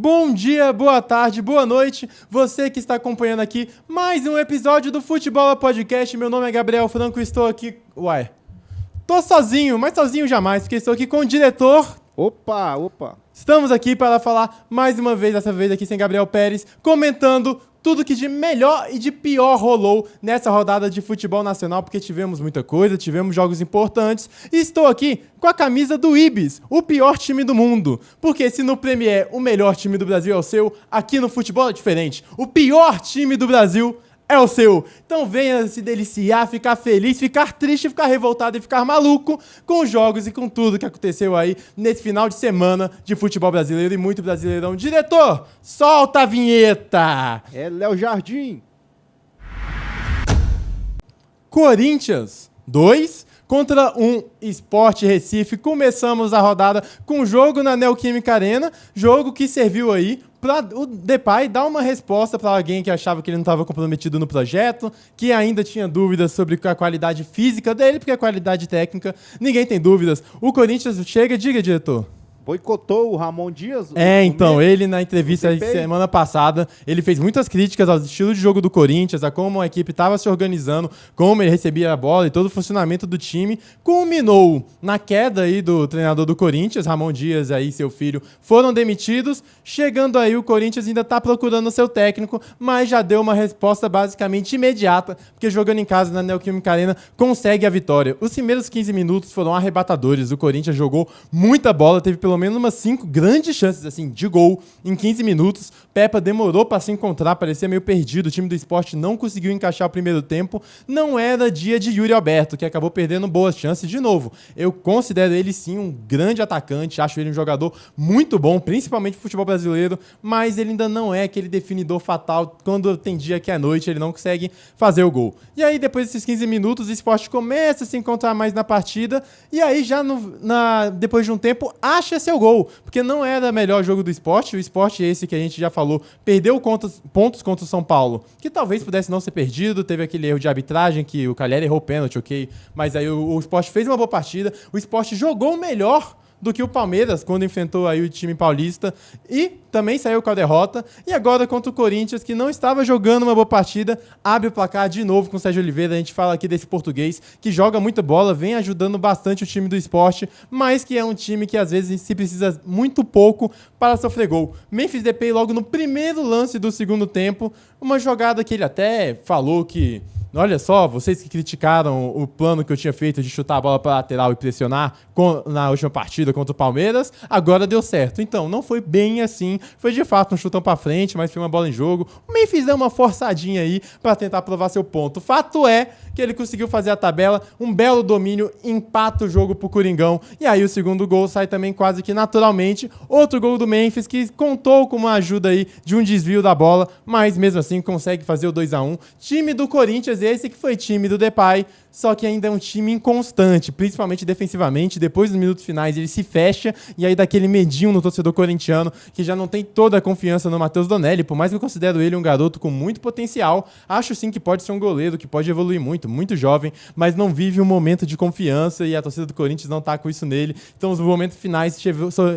Bom dia, boa tarde, boa noite, você que está acompanhando aqui mais um episódio do Futebol Podcast. Meu nome é Gabriel Franco e estou aqui... Tô sozinho, mas sozinho jamais, porque estou aqui com o diretor... Opa! Estamos aqui para falar mais uma vez, dessa vez aqui sem Gabriel Pérez, comentando tudo que de melhor e de pior rolou nessa rodada de futebol nacional, porque tivemos muita coisa, tivemos jogos importantes, e estou aqui com a camisa do Ibis, o pior time do mundo. Porque se no Premier o melhor time do Brasil é o seu, aqui no futebol é diferente. O pior time do Brasil é o seu. Então venha se deliciar, ficar feliz, ficar triste, ficar revoltado e ficar maluco com os jogos e com tudo que aconteceu aí nesse final de semana de futebol brasileiro e muito brasileirão. Diretor, solta a vinheta! É Léo Jardim. Corinthians 2 contra 1 Sport Recife. Começamos a rodada com um jogo na Neoquímica Arena, jogo que serviu aí para o Depay dar uma resposta para alguém que achava que ele não estava comprometido no projeto, que ainda tinha dúvidas sobre a qualidade física dele, porque a qualidade técnica, ninguém tem dúvidas. O Corinthians chega, diga, diretor. Boicotou o Ramon Dias? Então, ele na entrevista semana passada, ele fez muitas críticas ao estilo de jogo do Corinthians, a como a equipe estava se organizando, como ele recebia a bola e todo o funcionamento do time. Culminou na queda aí do treinador do Corinthians, Ramon Dias aí seu filho, foram demitidos. Chegando aí o Corinthians ainda está procurando o seu técnico, mas já deu uma resposta basicamente imediata, porque jogando em casa na Neoquímica Arena consegue a vitória. Os primeiros 15 minutos foram arrebatadores, o Corinthians jogou muita bola, teve pelo menos umas 5 grandes chances assim, de gol em 15 minutos. Pepa demorou para se encontrar, parecia meio perdido. O time do Sport não conseguiu encaixar o primeiro tempo. Não era dia de Yuri Alberto, que acabou perdendo boas chances de novo. Eu considero ele sim um grande atacante, acho ele um jogador muito bom, principalmente no futebol brasileiro, mas ele ainda não é aquele definidor fatal. Quando tem dia que é noite, ele não consegue fazer o gol. E aí, depois desses 15 minutos, o Sport começa a se encontrar mais na partida, e aí já depois de um tempo, acha seu gol, porque não era o melhor jogo do Sport. O Sport, esse que a gente já falou, perdeu pontos contra o São Paulo, que talvez pudesse não ser perdido. Teve aquele erro de arbitragem que o Calheri errou o pênalti, ok? Mas aí o Sport fez uma boa partida, o Sport jogou melhor do que o Palmeiras quando enfrentou aí o time paulista e também saiu com a derrota. E agora contra o Corinthians, que não estava jogando uma boa partida, abre o placar de novo com o Sérgio Oliveira. A gente fala aqui desse português que joga muita bola, vem ajudando bastante o time do Sport, mas que é um time que às vezes se precisa muito pouco para sofrer gol. Memphis Depay logo no primeiro lance do segundo tempo, uma jogada que ele até falou que... Olha só, vocês que criticaram o plano que eu tinha feito de chutar a bola para a lateral e pressionar na última partida contra o Palmeiras, agora deu certo. Então, não foi bem assim. Foi de fato um chutão para frente, mas foi uma bola em jogo. O Memphis deu uma forçadinha aí para tentar provar seu ponto. Fato é que ele conseguiu fazer a tabela, um belo domínio, empata o jogo pro Coringão. E aí o segundo gol sai também quase que naturalmente. Outro gol do Memphis que contou com uma ajuda aí de um desvio da bola, mas mesmo assim consegue fazer o 2-1. Time do Corinthians, esse que foi time do Depay, só que ainda é um time inconstante, principalmente defensivamente. Depois dos minutos finais ele se fecha e aí dá aquele medinho no torcedor corintiano que já não tem toda a confiança no Matheus Donelli. Por mais que eu considero ele um garoto com muito potencial, acho sim que pode ser um goleiro, que pode evoluir muito jovem, mas não vive um momento de confiança e a torcida do Corinthians não tá com isso nele. Então os momentos finais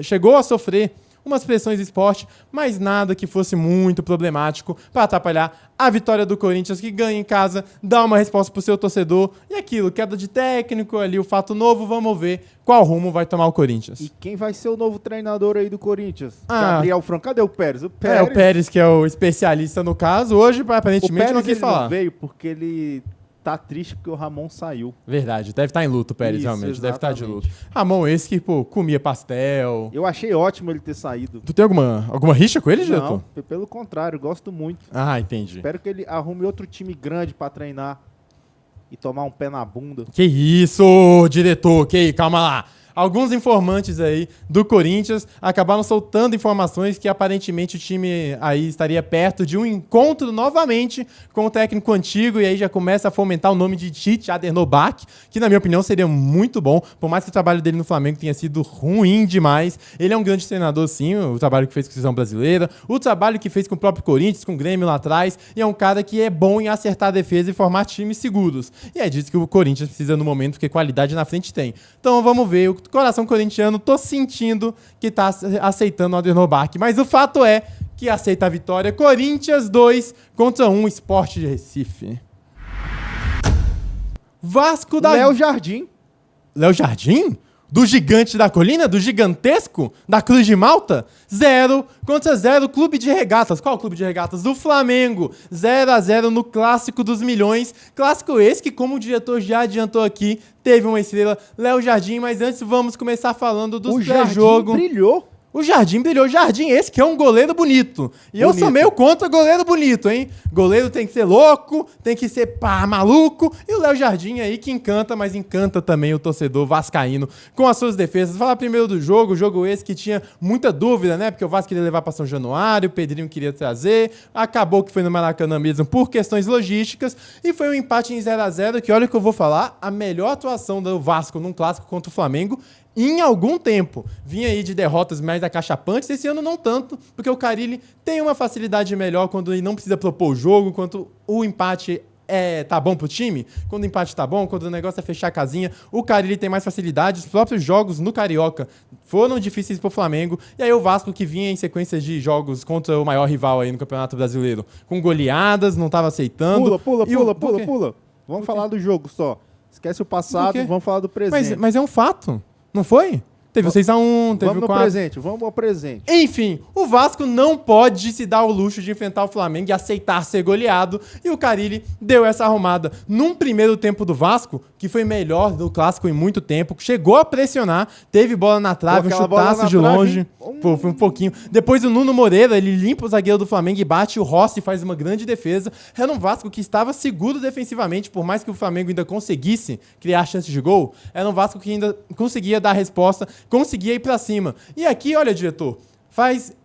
chegou a sofrer umas pressões de Sport, mas nada que fosse muito problemático para atrapalhar a vitória do Corinthians, que ganha em casa, dá uma resposta pro seu torcedor. E aquilo, queda de técnico ali, o fato novo, vamos ver qual rumo vai tomar o Corinthians. E quem vai ser o novo treinador aí do Corinthians? Gabriel Franco, cadê o Pérez? O Pérez que é o especialista no caso, hoje aparentemente não quis falar. Não veio porque ele... tá triste porque o Ramon saiu. Verdade, deve estar em luto o Pérez, isso, realmente. Exatamente. Deve estar de luto. Ramon, esse que, comia pastel. Eu achei ótimo ele ter saído. Tu tem alguma rixa com ele, diretor? Não, pelo contrário, gosto muito. Ah, entendi. Espero que ele arrume outro time grande pra treinar e tomar um pé na bunda. Que isso, diretor? Calma lá. Alguns informantes aí do Corinthians acabaram soltando informações que aparentemente o time aí estaria perto de um encontro novamente com o técnico antigo, e aí já começa a fomentar o nome de Tite Adernoback, que na minha opinião seria muito bom, por mais que o trabalho dele no Flamengo tenha sido ruim demais. Ele é um grande treinador sim, o trabalho que fez com a seleção brasileira, o trabalho que fez com o próprio Corinthians, com o Grêmio lá atrás, e é um cara que é bom em acertar a defesa e formar times seguros. E é disso que o Corinthians precisa no momento, porque qualidade na frente tem. Então vamos ver o coração corintiano, tô sentindo que tá aceitando o Adenobach. Mas o fato é que aceita a vitória. Corinthians 2-1, Sport de Recife. Vasco da... Léo Jardim. Léo Jardim? Do gigante da colina? Do gigantesco? Da Cruz de Malta? 0-0, Clube de Regatas. Qual Clube de Regatas? Do Flamengo. 0-0 no Clássico dos Milhões. Clássico esse que, como o diretor já adiantou aqui, teve uma estrela, Léo Jardim. Mas antes vamos começar falando dos pré-jogo. O Jardim brilhou. O Jardim brilhou. Jardim esse que é um goleiro bonito. E eu sou meio contra goleiro bonito, hein? Goleiro tem que ser louco, tem que ser maluco. E o Léo Jardim aí que encanta, mas encanta também o torcedor vascaíno com as suas defesas. Vou falar primeiro do jogo esse que tinha muita dúvida, né? Porque o Vasco queria levar para São Januário, o Pedrinho queria trazer. Acabou que foi no Maracanã mesmo por questões logísticas. E foi um empate em 0-0 que, olha o que eu vou falar, a melhor atuação do Vasco num clássico contra o Flamengo em algum tempo. Vinha aí de derrotas mais acachapantes, esse ano não tanto, porque o Carille tem uma facilidade melhor quando ele não precisa propor o jogo, quando o empate tá bom pro time, quando o empate tá bom, quando o negócio é fechar a casinha, o Carille tem mais facilidade. Os próprios jogos no Carioca foram difíceis pro Flamengo, e aí o Vasco que vinha em sequências de jogos contra o maior rival aí no Campeonato Brasileiro, com goleadas, não tava aceitando. Pula. Vamos falar do jogo só. Esquece o passado, vamos falar do presente. Mas é um fato. Não foi? Teve o 6-1, teve o 4. Vamos ao presente. Enfim, o Vasco não pode se dar o luxo de enfrentar o Flamengo e aceitar ser goleado. E o Carille deu essa arrumada num primeiro tempo do Vasco, que foi melhor do clássico em muito tempo. Chegou a pressionar, teve bola na trave, um chutaço de longe. Pô, foi um pouquinho. Depois o Nuno Moreira, ele limpa o zagueiro do Flamengo e bate. O Rossi faz uma grande defesa. Era um Vasco que estava seguro defensivamente, por mais que o Flamengo ainda conseguisse criar chances de gol. Era um Vasco que ainda conseguia dar resposta, conseguia ir pra cima. E aqui, olha, diretor,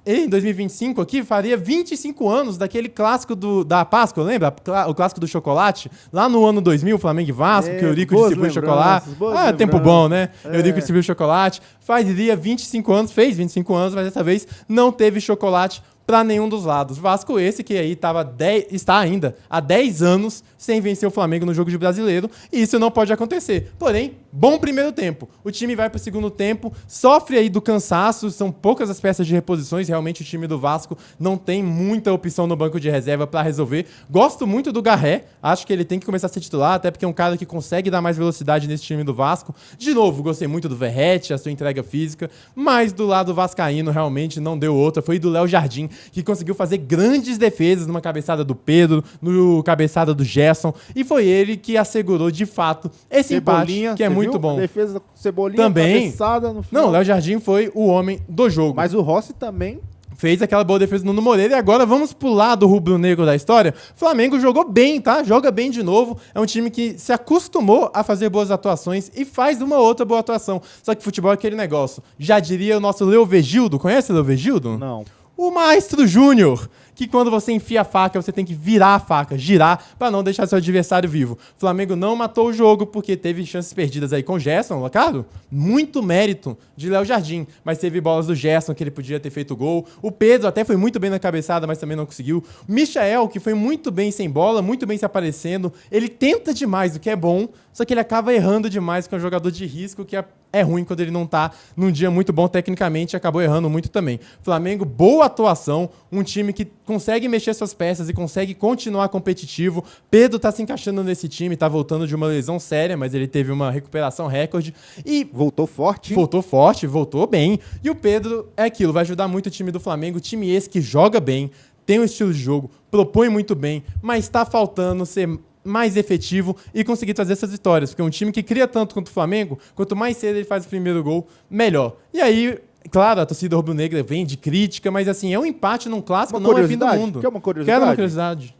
em 2025 aqui, faria 25 anos daquele clássico da Páscoa, lembra? O clássico do chocolate? Lá no ano 2000, Flamengo e Vasco, que o Eurico distribuiu chocolate. Tempo bom, né? Eurico distribuiu chocolate. Fazia 25 anos, fez 25 anos, mas dessa vez não teve chocolate para nenhum dos lados. Vasco esse que aí está ainda há 10 anos sem vencer o Flamengo no jogo de Brasileiro, e isso não pode acontecer. Porém, bom primeiro tempo. O time vai para o segundo tempo, sofre aí do cansaço, são poucas as peças de reposições, realmente o time do Vasco não tem muita opção no banco de reserva para resolver. Gosto muito do Garré, acho que ele tem que começar a ser titular, até porque é um cara que consegue dar mais velocidade nesse time do Vasco. De novo, gostei muito do Verratti, a sua entrega física, mas do lado vascaíno realmente não deu outra, foi do Léo Jardim, que conseguiu fazer grandes defesas numa cabeçada do Pedro, no cabeçada do Gerson, e foi ele que assegurou de fato esse empate, que é muito bom. A defesa Cebolinha, também, cabeçada no final. Não, o Léo Jardim foi o homem do jogo. Mas o Rossi também fez aquela boa defesa do Nuno Moreira. E agora vamos pro lado rubro-negro da história. Flamengo jogou bem, tá? Joga bem de novo. É um time que se acostumou a fazer boas atuações e faz uma outra boa atuação. Só que futebol é aquele negócio. Já diria o nosso Leovegildo. Conhece o Leovegildo? Não. O Maestro Júnior, que quando você enfia a faca, você tem que virar a faca, girar, para não deixar seu adversário vivo. O Flamengo não matou o jogo porque teve chances perdidas aí com o Gerson, claro, muito mérito de Léo Jardim, mas teve bolas do Gerson que ele podia ter feito gol. O Pedro até foi muito bem na cabeçada, mas também não conseguiu. O Michael, que foi muito bem sem bola, muito bem se aparecendo, ele tenta demais, o que é bom, só que ele acaba errando demais, com um jogador de risco, que é ruim quando ele não tá num dia muito bom tecnicamente, acabou errando muito também. Flamengo, boa atuação, um time que consegue mexer suas peças e consegue continuar competitivo. Pedro tá se encaixando nesse time, tá voltando de uma lesão séria, mas ele teve uma recuperação recorde e voltou forte. Voltou bem. E o Pedro é aquilo, vai ajudar muito o time do Flamengo, time esse que joga bem, tem um estilo de jogo, propõe muito bem, mas tá faltando ser mais efetivo e conseguir trazer essas vitórias, porque é um time que cria tanto quanto o Flamengo, quanto mais cedo ele faz o primeiro gol, melhor. E aí, claro, a torcida rubro-negra vem de crítica, mas assim, é um empate num clássico, não é fim do mundo. Quer uma curiosidade? Quero uma curiosidade.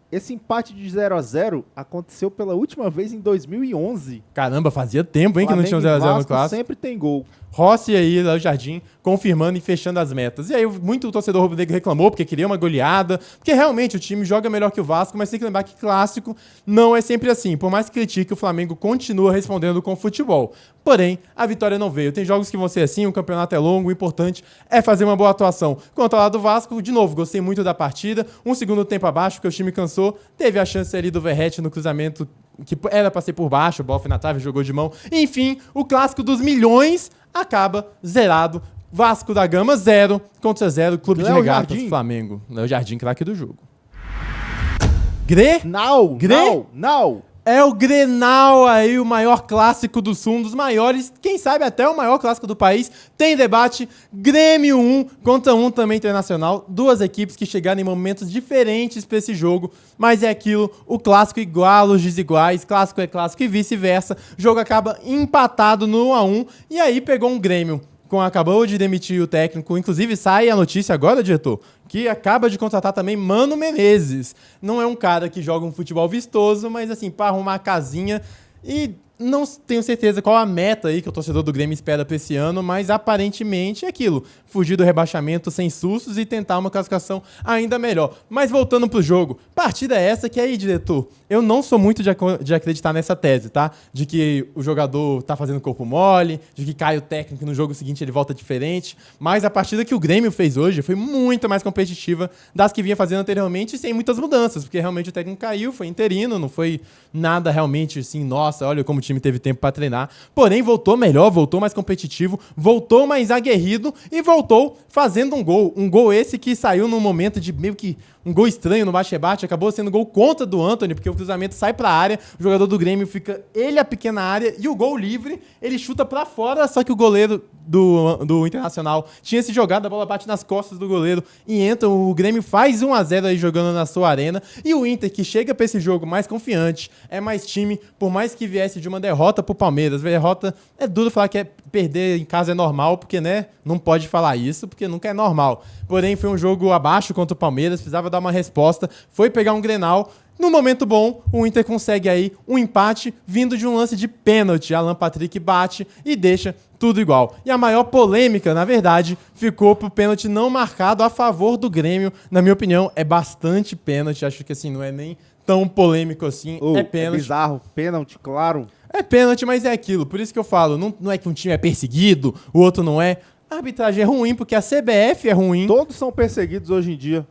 Esse empate de 0-0 aconteceu pela última vez em 2011. Caramba, fazia tempo, hein, que não tinha 0-0 no clássico. Sempre tem gol. Rossi aí, Léo Jardim, confirmando e fechando as metas. E aí, muito torcedor rubro-negro reclamou porque queria uma goleada, porque realmente o time joga melhor que o Vasco, mas tem que lembrar que clássico não é sempre assim. Por mais que critique, o Flamengo continua respondendo com futebol. Porém, a vitória não veio. Tem jogos que vão ser assim, o campeonato é longo, o importante é fazer uma boa atuação. Quanto ao lado do Vasco, de novo, gostei muito da partida. Um segundo tempo abaixo, porque o time cansou. Teve a chance ali do Verratti no cruzamento que era pra ser por baixo, a bola foi na trave, jogou de mão. Enfim, o clássico dos milhões acaba zerado. Vasco da Gama 0 contra 0, Clube de Regatas Flamengo. Léo Jardim, craque do jogo. Não. É o Grenal aí, o maior clássico do Sul, um dos maiores, quem sabe até o maior clássico do país. Tem debate, Grêmio 1 contra 1 também internacional. Duas equipes que chegaram em momentos diferentes para esse jogo, mas é aquilo, o clássico iguala os desiguais, clássico é clássico e vice-versa. O jogo acaba empatado no 1-1 e aí pegou um Grêmio. Acabou de demitir o técnico, inclusive sai a notícia agora, diretor, que acaba de contratar também Mano Menezes. Não é um cara que joga um futebol vistoso, mas assim, para arrumar a casinha e não tenho certeza qual a meta aí que o torcedor do Grêmio espera para esse ano, mas aparentemente é aquilo, fugir do rebaixamento sem sustos e tentar uma classificação ainda melhor. Mas voltando pro jogo, partida essa que aí, diretor, eu não sou muito de acreditar nessa tese, tá? De que o jogador tá fazendo corpo mole, de que cai o técnico e no jogo seguinte ele volta diferente, mas a partida que o Grêmio fez hoje foi muito mais competitiva das que vinha fazendo anteriormente, sem muitas mudanças, porque realmente o técnico caiu, foi interino, não foi nada realmente assim, nossa, olha como o time teve tempo para treinar, porém voltou melhor, voltou mais competitivo, voltou mais aguerrido e voltou fazendo um gol esse que saiu num momento de meio que um gol estranho no bate-rebate, acabou sendo gol contra do Antony, porque o cruzamento sai pra área, o jogador do Grêmio fica ele a pequena área e o gol livre, ele chuta pra fora, só que o goleiro do Internacional tinha se jogado, a bola bate nas costas do goleiro e entra, o Grêmio faz 1-0 aí jogando na sua arena, e o Inter que chega pra esse jogo mais confiante, é mais time, por mais que viesse de uma derrota pro Palmeiras, derrota, é duro falar que perder em casa é normal, porque, né, não pode falar isso, porque nunca é normal. Porém, foi um jogo abaixo contra o Palmeiras, precisava dar uma resposta, foi pegar um Grenal. No momento bom, o Inter consegue aí um empate vindo de um lance de pênalti. Alan Patrick bate e deixa tudo igual. E a maior polêmica, na verdade, ficou pro pênalti não marcado a favor do Grêmio. Na minha opinião, é bastante pênalti. Acho que assim, não é nem tão polêmico assim. É pênalti. É bizarro, pênalti, claro. É pênalti, mas é aquilo. Por isso que eu falo, não é que um time é perseguido, o outro não é. A arbitragem é ruim, porque a CBF é ruim. Todos são perseguidos hoje em dia.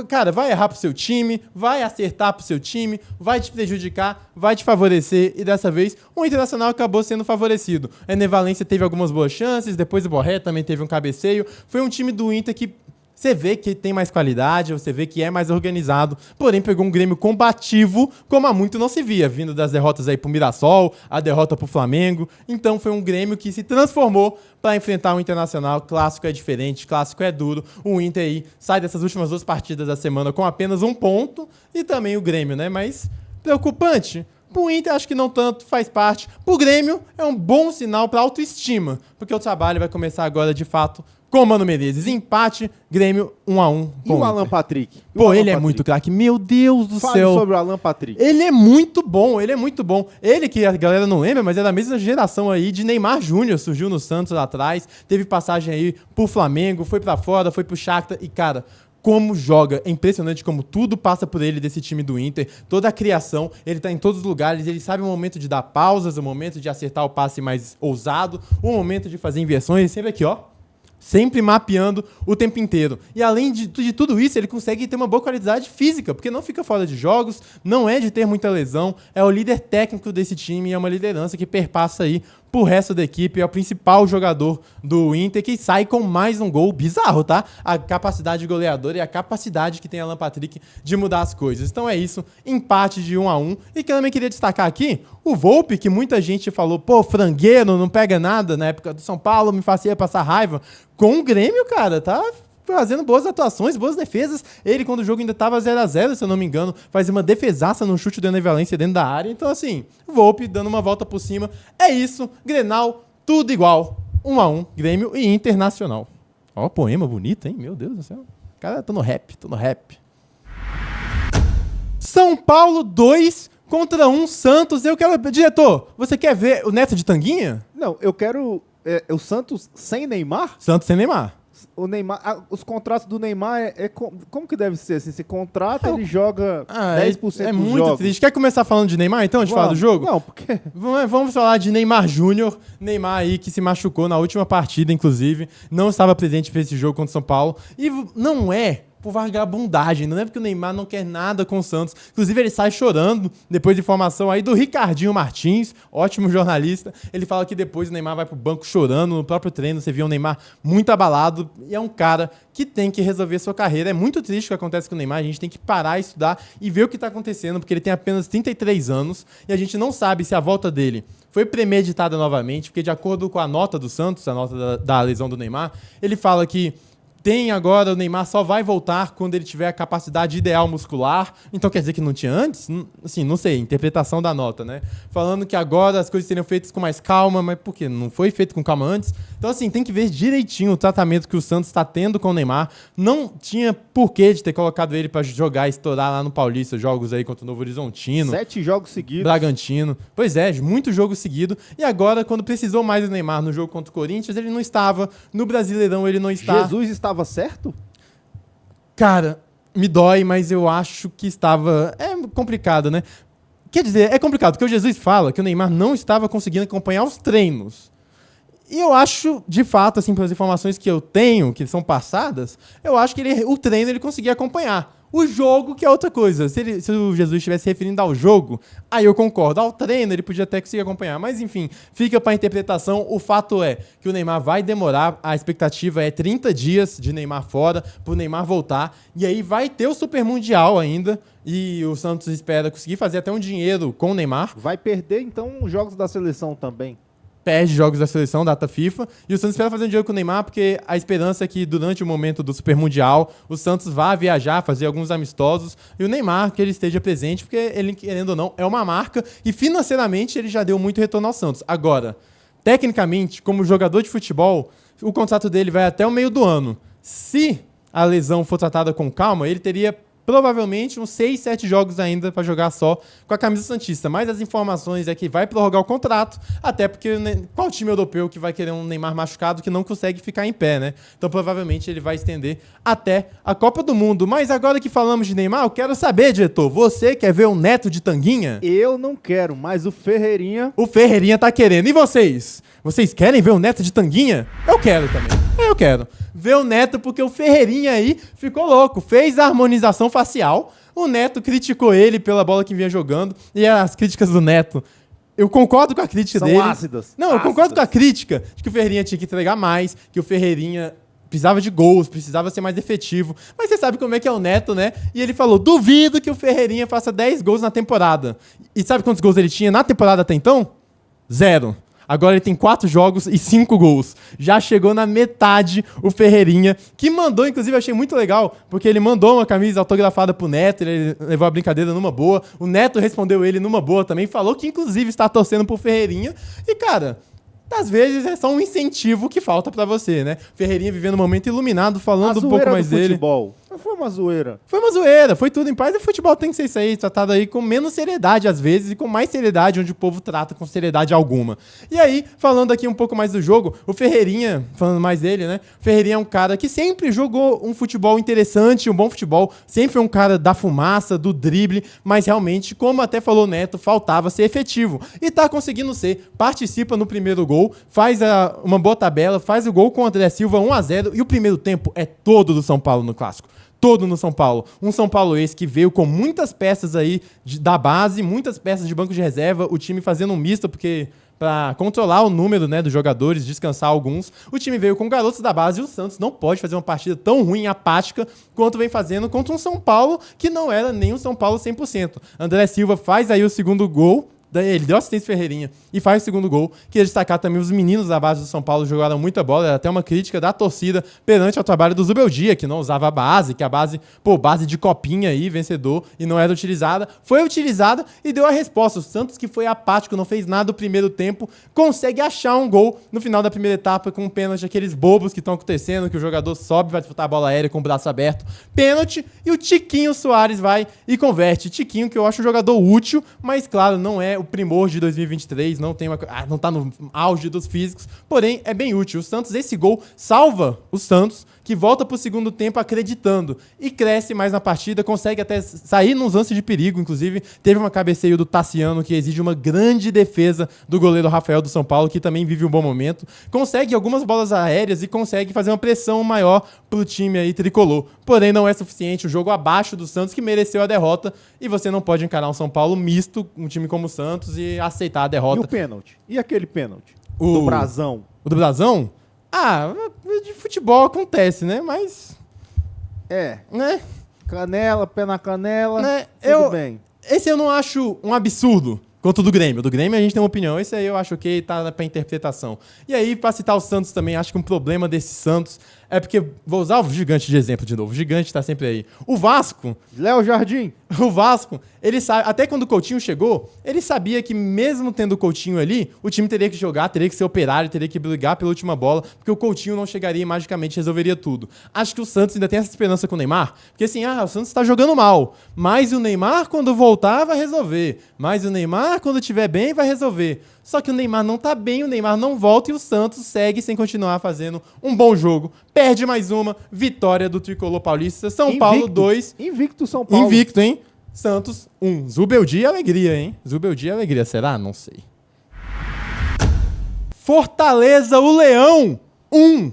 Cara, vai errar pro seu time, vai acertar pro seu time, vai te prejudicar, vai te favorecer. E dessa vez, o Internacional acabou sendo favorecido. A Ené Valencia teve algumas boas chances, depois o Borré também teve um cabeceio. Foi um time do Inter que você vê que tem mais qualidade, você vê que é mais organizado, porém pegou um Grêmio combativo, como há muito não se via, vindo das derrotas aí pro Mirassol, a derrota pro Flamengo. Então foi um Grêmio que se transformou para enfrentar o Internacional. Clássico é diferente, clássico é duro. O Inter aí sai dessas últimas 2 partidas da semana com apenas 1 ponto, e também o Grêmio, né? Mas preocupante? Pro Inter, acho que não tanto, faz parte. Pro Grêmio, é um bom sinal para autoestima, porque o trabalho vai começar agora, de fato, com o Mano Menezes. Empate, Grêmio 1-1. E o Alan Patrick? Pô, ele é muito craque. Meu Deus do céu. Fale sobre o Alan Patrick. Ele é muito bom, ele é muito bom. Ele, que a galera não lembra, mas é da mesma geração aí de Neymar Júnior. Surgiu no Santos lá atrás, teve passagem aí pro Flamengo, foi pra fora, foi pro Shakhtar e, cara, como joga, é impressionante como tudo passa por ele desse time do Inter, toda a criação, ele tá em todos os lugares, ele sabe o momento de dar pausas, o momento de acertar o passe mais ousado, o momento de fazer inversões, ele sempre aqui, ó, sempre mapeando o tempo inteiro. E além de tudo isso, ele consegue ter uma boa qualidade física, porque não fica fora de jogos, não é de ter muita lesão, é o líder técnico desse time e é uma liderança que perpassa aí pro resto da equipe, é o principal jogador do Inter, que sai com mais um gol bizarro, tá? A capacidade goleadora e a capacidade que tem Alan Patrick de mudar as coisas. Então é isso, empate de 1-1. E que eu também queria destacar aqui, o Volpi, que muita gente falou, pô, frangueiro, não pega nada na época do São Paulo, me fazia passar raiva. Com o Grêmio, cara, tá fazendo boas atuações, boas defesas. Ele, quando o jogo ainda tava 0-0, se eu não me engano, faz uma defesaça no chute do Ené Valencia dentro da área. Então, assim, Volpi dando uma volta por cima. É isso, Grenal, tudo igual. 1-1, Grêmio e Internacional. Ó, poema bonito, hein? Meu Deus do céu. Cara, tô no rap. São Paulo 2 contra 1 Santos. Eu quero... Diretor, você quer ver o Neto de Tanguinha? Não, eu quero... o Santos sem Neymar? Santos sem Neymar. O Neymar, os contratos do Neymar como que deve ser? Assim, se contrata, ele joga 10% dos jogos. É muito triste. Quer começar falando de Neymar, então, de falar do jogo? Não, porque... Vamos falar de Neymar Júnior. Neymar aí que se machucou na última partida, inclusive. Não estava presente para esse jogo contra o São Paulo. E não é por vagabundagem, não é porque o Neymar não quer nada com o Santos. Inclusive, ele sai chorando, depois de informação aí do Ricardinho Martins, ótimo jornalista. Ele fala que depois o Neymar vai pro banco chorando, no próprio treino você viu o Neymar muito abalado, e é um cara que tem que resolver sua carreira. É muito triste o que acontece com o Neymar, a gente tem que parar, estudar e ver o que está acontecendo, porque ele tem apenas 33 anos, e a gente não sabe se a volta dele foi premeditada novamente, porque de acordo com a nota do Santos, a nota da lesão do Neymar, ele fala que agora, o Neymar só vai voltar quando ele tiver a capacidade ideal muscular. Então quer dizer que não tinha antes? Assim, não sei, interpretação da nota, né? Falando que agora as coisas seriam feitas com mais calma, mas por quê? Não foi feito com calma antes? Então, assim, tem que ver direitinho o tratamento que o Santos está tendo com o Neymar. Não tinha porquê de ter colocado ele para jogar e estourar lá no Paulista, jogos aí contra o Novo Horizontino. 7 jogos seguidos. Bragantino. Pois é, muito jogo seguido. E agora, quando precisou mais do Neymar no jogo contra o Corinthians, ele não estava. No Brasileirão, ele não está. Jesus estava certo? Cara, me dói, mas eu acho que estava... É complicado, né? Quer dizer, é complicado, porque o Jesus fala que o Neymar não estava conseguindo acompanhar os treinos. E eu acho, de fato, assim, pelas informações que eu tenho, que são passadas, eu acho que o treino ele conseguia acompanhar. O jogo, que é outra coisa. Se o Jesus estivesse se referindo ao jogo, aí eu concordo. Ao treino, ele podia até conseguir acompanhar. Mas, enfim, fica para interpretação. O fato é que o Neymar vai demorar. A expectativa é 30 dias de Neymar fora, para o Neymar voltar. E aí vai ter o Super Mundial ainda. E o Santos espera conseguir fazer até um dinheiro com o Neymar. Vai perder, então, os jogos da seleção também. Perde jogos da seleção, data FIFA, e o Santos espera fazer um dinheiro com o Neymar, porque a esperança é que durante o momento do Super Mundial, o Santos vá viajar, fazer alguns amistosos, e o Neymar, que ele esteja presente, porque ele, querendo ou não, é uma marca, e financeiramente ele já deu muito retorno ao Santos. Agora, tecnicamente, como jogador de futebol, o contrato dele vai até o meio do ano. Se a lesão for tratada com calma, ele teria provavelmente uns 6, 7 jogos ainda para jogar só com a camisa santista. Mas as informações é que vai prorrogar o contrato, até porque qual time europeu que vai querer um Neymar machucado que não consegue ficar em pé, né? Então provavelmente ele vai estender até a Copa do Mundo. Mas agora que falamos de Neymar, eu quero saber, diretor, você quer ver o Neto de tanguinha? Eu não quero, mas o Ferreirinha... O Ferreirinha tá querendo. E vocês? Vocês querem ver o Neto de tanguinha? Eu quero também. Eu quero ver o Neto, porque o Ferreirinha aí ficou louco. Fez a harmonização facial. O Neto criticou ele pela bola que vinha jogando. E as críticas do Neto, eu concordo com a crítica dele. São ácidas. Não, eu concordo com a crítica de que o Ferreirinha tinha que entregar mais, que o Ferreirinha precisava de gols, precisava ser mais efetivo. Mas você sabe como é que é o Neto, né? E ele falou, duvido que o Ferreirinha faça 10 gols na temporada. E sabe quantos gols ele tinha na temporada até então? 0. Agora ele tem 4 jogos e 5 gols. Já chegou na metade o Ferreirinha, que mandou, inclusive, eu achei muito legal, porque ele mandou uma camisa autografada pro Neto, ele levou a brincadeira numa boa. O Neto respondeu ele numa boa também, falou que, inclusive, está torcendo pro Ferreirinha. E, cara, às vezes é só um incentivo que falta pra você, né? Ferreirinha vivendo um momento iluminado, falando um pouco mais dele. Futebol. Não foi uma zoeira. Foi uma zoeira, foi tudo em paz. E o futebol tem que ser isso aí, tratado aí com menos seriedade às vezes e com mais seriedade, onde o povo trata com seriedade alguma. E aí, falando aqui um pouco mais do jogo, o Ferreirinha, falando mais dele, né? O Ferreirinha é um cara que sempre jogou um futebol interessante, um bom futebol, sempre foi um cara da fumaça, do drible, mas realmente, como até falou o Neto, faltava ser efetivo. E tá conseguindo ser, participa no primeiro gol, faz uma boa tabela, faz o gol com o André Silva 1-0, e o primeiro tempo é todo do São Paulo no Clássico. Todo no São Paulo. Um São Paulo esse que veio com muitas peças aí da base, muitas peças de banco de reserva, o time fazendo um misto, porque para controlar o número, né, dos jogadores, descansar alguns, o time veio com garotos da base e o Santos não pode fazer uma partida tão ruim, apática, quanto vem fazendo contra um São Paulo que não era nem um São Paulo 100%. André Silva faz aí o segundo gol, ele deu assistência Ferreirinha e faz o segundo gol. Queria destacar também os meninos da base do São Paulo jogaram muita bola. Era até uma crítica da torcida perante ao trabalho do Zubeldia, que não usava a base, que a base, base de copinha aí, vencedor, e não era utilizada. Foi utilizada e deu a resposta. O Santos, que foi apático, não fez nada no primeiro tempo, consegue achar um gol no final da primeira etapa com um pênalti, aqueles bobos que estão acontecendo, que o jogador sobe, vai disputar a bola aérea com o braço aberto. Pênalti, e o Tiquinho Soares vai e converte. Tiquinho, que eu acho um jogador útil, mas claro, não é o primor de 2023, não tá no auge dos físicos, porém é bem útil. O Santos, esse gol salva o Santos, que volta pro segundo tempo acreditando e cresce mais na partida, consegue até sair nos lances de perigo, inclusive teve uma cabeceio do Tassiano que exige uma grande defesa do goleiro Rafael do São Paulo, que também vive um bom momento, consegue algumas bolas aéreas e consegue fazer uma pressão maior pro time aí tricolor, porém não é suficiente, o jogo abaixo do Santos que mereceu a derrota e você não pode encarar um São Paulo misto, um time como o Santos e aceitar a derrota. E o pênalti? E aquele pênalti? Do Brasão? O do Brasão? Ah, de futebol acontece, né? Mas... né? Canela, pé na canela, né? tudo bem. Esse eu não acho um absurdo quanto o do Grêmio. Do Grêmio a gente tem uma opinião. Esse aí eu acho que tá pra interpretação. E aí, pra citar o Santos também, acho que um problema desse Santos é porque... Vou usar o Gigante de exemplo de novo. O Gigante tá sempre aí. O Vasco... Léo Jardim. O Vasco, ele sabe... Até quando o Coutinho chegou, ele sabia que mesmo tendo o Coutinho ali, o time teria que jogar, teria que ser operário, teria que brigar pela última bola, porque o Coutinho não chegaria e magicamente resolveria tudo. Acho que o Santos ainda tem essa esperança com o Neymar, porque assim, o Santos tá jogando mal, mas o Neymar, quando voltar, vai resolver. Mas o Neymar, quando estiver bem, vai resolver. Só que o Neymar não tá bem, o Neymar não volta e o Santos segue sem continuar fazendo um bom jogo. Perde mais uma, vitória do Tricolor Paulista. São Paulo 2. Invicto São Paulo. Invicto, hein? Santos 1. Zubeldia e alegria, hein? Zubeldia e alegria. Será? Não sei. Fortaleza, o Leão 1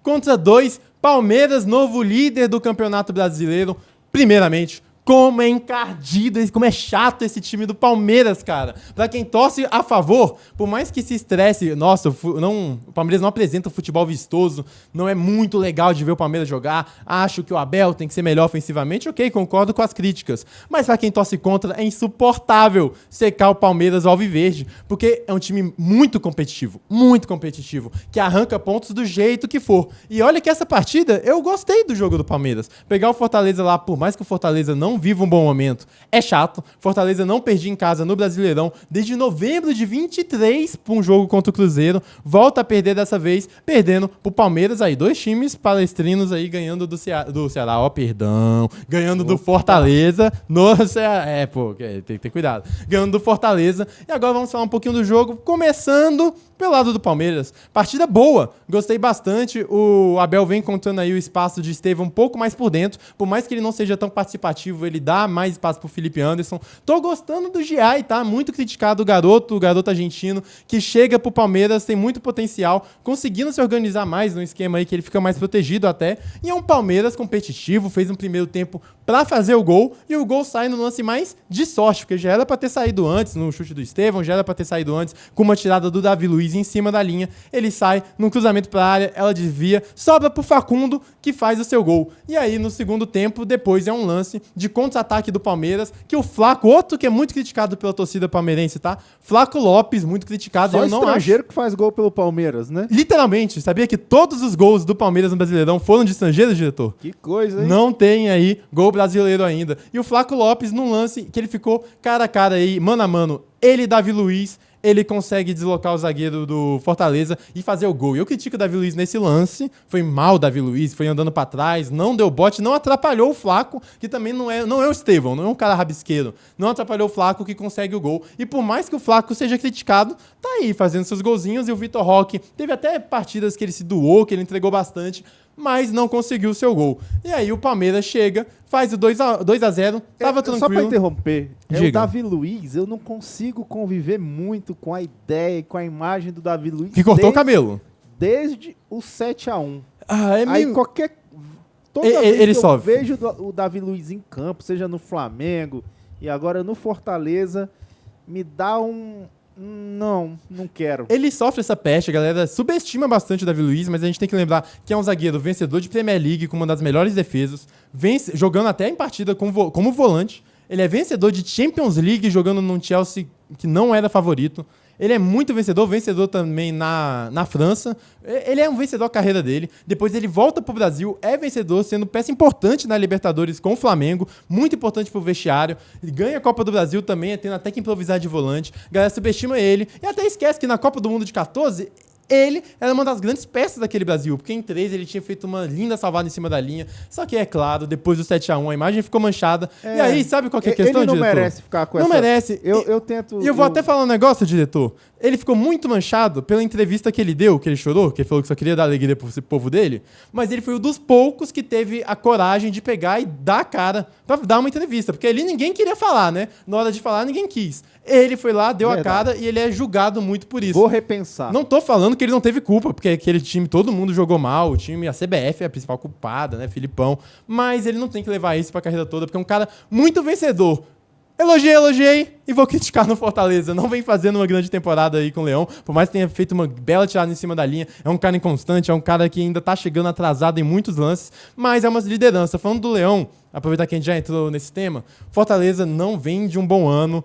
contra 2. Palmeiras, novo líder do Campeonato Brasileiro. Primeiramente, como é encardido, como é chato esse time do Palmeiras, cara. Pra quem torce a favor, por mais que se estresse, nossa, o Palmeiras não apresenta um futebol vistoso, não é muito legal de ver o Palmeiras jogar, acho que o Abel tem que ser melhor ofensivamente, ok, concordo com as críticas. Mas pra quem torce contra, é insuportável secar o Palmeiras ao alviverde, porque é um time muito competitivo, que arranca pontos do jeito que for. E olha que essa partida, eu gostei do jogo do Palmeiras. Pegar o Fortaleza lá, por mais que o Fortaleza não viva um bom momento, é chato. Fortaleza não perdia em casa no Brasileirão desde novembro de 23 para um jogo contra o Cruzeiro. Volta a perder dessa vez, perdendo pro Palmeiras aí. 2 times palestrinos aí ganhando do Ceará. Ó, perdão. Ganhando do Fortaleza no Ceará. Tem que ter cuidado. Ganhando do Fortaleza. E agora vamos falar um pouquinho do jogo, começando pelo lado do Palmeiras. Partida boa. Gostei bastante. O Abel vem contando aí o espaço de Estevão um pouco mais por dentro. Por mais que ele não seja tão participativo, ele dá mais espaço pro Felipe Anderson. Tô gostando do Giai, tá? Muito criticado o garoto argentino, que chega pro Palmeiras, tem muito potencial, conseguindo se organizar mais num esquema aí que ele fica mais protegido até. E é um Palmeiras competitivo, fez um primeiro tempo pra fazer o gol, e o gol sai no lance mais de sorte, porque já era pra ter saído antes, no chute do Estevão, já era pra ter saído antes, com uma tirada do Davi Luiz em cima da linha. Ele sai num cruzamento pra área, ela desvia, sobra pro Facundo, que faz o seu gol. E aí, no segundo tempo, depois é um lance de contra-ataque do Palmeiras, que o Flaco, outro que é muito criticado pela torcida palmeirense, tá? Flaco Lopes, muito criticado. Só estrangeiro que faz gol pelo Palmeiras, né? Literalmente, sabia que todos os gols do Palmeiras no Brasileirão foram de estrangeiros, diretor? Que coisa, hein? Não tem aí gol brasileiro ainda. E o Flaco Lopes, num lance que ele ficou cara a cara aí, mano a mano, ele e Davi Luiz, ele consegue deslocar o zagueiro do Fortaleza e fazer o gol. E eu critico o Davi Luiz nesse lance. Foi mal o Davi Luiz, foi andando pra trás, não deu bote, não atrapalhou o Flaco, que também não é o Estevão, não é um cara rabisqueiro. Não atrapalhou o Flaco, que consegue o gol. E por mais que o Flaco seja criticado, tá aí fazendo seus golzinhos. E o Vitor Roque teve até partidas que ele se doou, que ele entregou bastante, mas não conseguiu o seu gol. E aí o Palmeiras chega, faz o 2-0, tava tranquilo. Só pra interromper, Diga. o Davi Luiz, eu não consigo conviver muito com a ideia e com a imagem do Davi Luiz. Que cortou o cabelo. Desde o 7-1. É Aí meio... toda vez ele que eu sofre. vejo o Davi Luiz em campo, seja no Flamengo e agora no Fortaleza, me dá um... Não quero. Ele sofre essa peste, a galera subestima bastante o Davi Luiz, mas a gente tem que lembrar que é um zagueiro vencedor de Premier League, com uma das melhores defesas, jogando até em partida como volante. Ele é vencedor de Champions League, jogando num Chelsea que não era favorito. Ele é muito vencedor também na França. Ele é um vencedor da carreira dele. Depois ele volta pro Brasil, é vencedor, sendo peça importante na Libertadores com o Flamengo, muito importante pro vestiário. Ele ganha a Copa do Brasil também, tendo até que improvisar de volante. A galera subestima ele. E até esquece que na Copa do Mundo de 14... ele era uma das grandes peças daquele Brasil, porque em 3 ele tinha feito uma linda salvada em cima da linha. Só que, é claro, depois do 7-1, a imagem ficou manchada. E aí, sabe qual que é a questão, ele não diretor? merece ficar com não essa... merece. Eu tento... E eu vou até falar um negócio, diretor. ele ficou muito manchado pela entrevista que ele deu, que ele chorou, que ele falou que só queria dar alegria pro povo dele, mas ele foi um dos poucos que teve a coragem de pegar e dar a cara pra dar uma entrevista, porque ali ninguém queria falar, né? Na hora de falar, ninguém quis. Ele foi lá, deu a cara e ele é julgado muito por isso. Vou repensar. Não tô falando que ele não teve culpa, porque aquele time, todo mundo jogou mal, o time, a CBF é a principal culpada, né, Filipão, mas ele não tem que levar isso pra carreira toda, porque é um cara muito vencedor. Elogiei e vou criticar no Fortaleza. Não vem fazendo uma grande temporada aí com o Leão, por mais que tenha feito uma bela tirada em cima da linha. É um cara inconstante, é um cara que ainda tá chegando atrasado em muitos lances, mas é uma liderança. Falando do Leão, aproveitar que a gente já entrou nesse tema, Fortaleza não vem de um bom ano.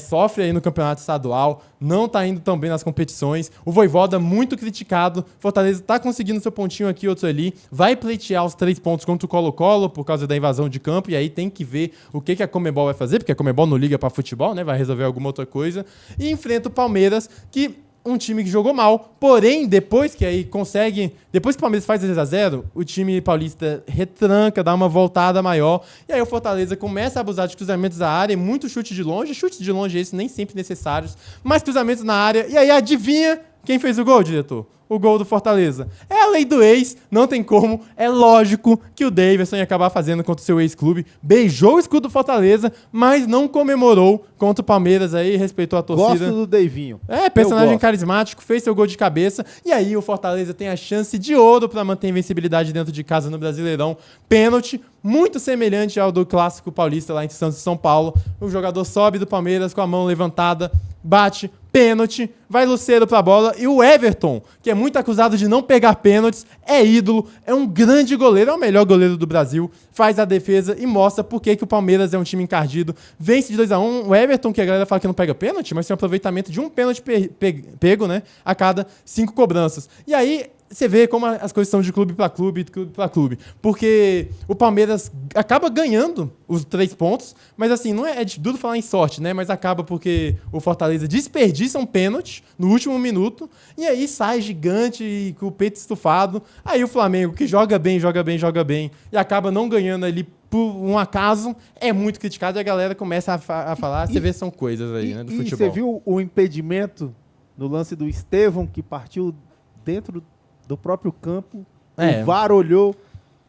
Sofre aí no campeonato estadual, não tá indo tão bem nas competições. O Vojvoda muito criticado. Fortaleza tá conseguindo seu pontinho aqui, outro ali. Vai pleitear os 3 pontos contra o Colo-Colo por causa da invasão de campo. E aí tem que ver o que a Conmebol vai fazer, porque a Conmebol não liga pra futebol, né? Vai resolver alguma outra coisa. E enfrenta o Palmeiras, que um time que jogou mal, porém, depois que o Palmeiras faz 2-0, o time paulista retranca, dá uma voltada maior, e aí o Fortaleza começa a abusar de cruzamentos da área, muito chutes de longe esses nem sempre necessários, mas cruzamentos na área, e aí adivinha quem fez o gol, diretor? O gol do Fortaleza. É a lei do ex, não tem como. É lógico que o Davidson ia acabar fazendo contra o seu ex-clube. Beijou o escudo do Fortaleza, mas não comemorou contra o Palmeiras aí, respeitou a torcida. Gosto do Davinho. Personagem carismático, fez seu gol de cabeça. E aí o Fortaleza tem a chance de ouro para manter a invencibilidade dentro de casa no Brasileirão. Pênalti, muito semelhante ao do Clássico Paulista lá em Santos e São Paulo. O jogador sobe do Palmeiras com a mão levantada, bate, pênalti, vai Lucero pra bola, e o Everton, que é muito acusado de não pegar pênaltis, é ídolo, é um grande goleiro, é o melhor goleiro do Brasil, faz a defesa e mostra por que o Palmeiras é um time encardido, vence de 2-1, o Everton, que a galera fala que não pega pênalti, mas tem um aproveitamento de um pênalti pego, né, a cada 5 cobranças. E aí, você vê como as coisas são de clube para clube. Porque o Palmeiras acaba ganhando os 3 pontos, mas assim, não é de duro falar em sorte, né? Mas acaba porque o Fortaleza desperdiça um pênalti no último minuto, e aí sai gigante e com o peito estufado. Aí o Flamengo, que joga bem, e acaba não ganhando ali por um acaso, é muito criticado e a galera começa a falar, você vê, são coisas aí, né, do futebol. E você viu o impedimento no lance do Estevão, que partiu dentro do próprio campo, o VAR olhou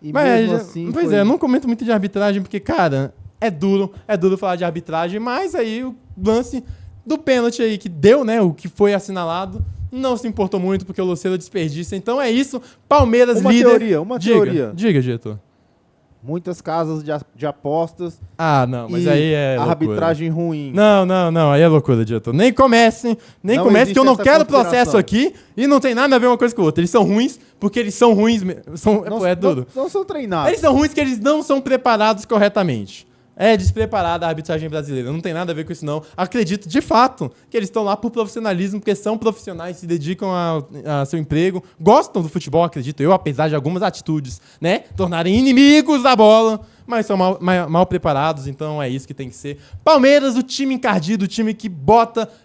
e mesmo assim... Pois eu não comento muito de arbitragem, porque, cara, é duro falar de arbitragem, mas aí o lance do pênalti aí que deu, né, o que foi assinalado, não se importou muito, porque o Lucero desperdiça. Então é isso, Palmeiras líder... Uma teoria. Diga, diretor. Muitas casas de apostas. Ah, não, mas aí é loucura. Arbitragem ruim. Não, aí é loucura, diretor. Nem comece, que eu não quero processo aqui e não tem nada a ver uma coisa com a outra. Eles são ruins porque eles são ruins. É duro. Não são treinados. Eles são ruins porque eles não são preparados corretamente. É despreparada a arbitragem brasileira. Não tem nada a ver com isso, não. Acredito, de fato, que eles estão lá por profissionalismo, porque são profissionais, se dedicam a seu emprego, gostam do futebol, acredito eu, apesar de algumas atitudes, né, tornarem inimigos da bola, mas são mal preparados, então é isso que tem que ser. Palmeiras, o time encardido, o time que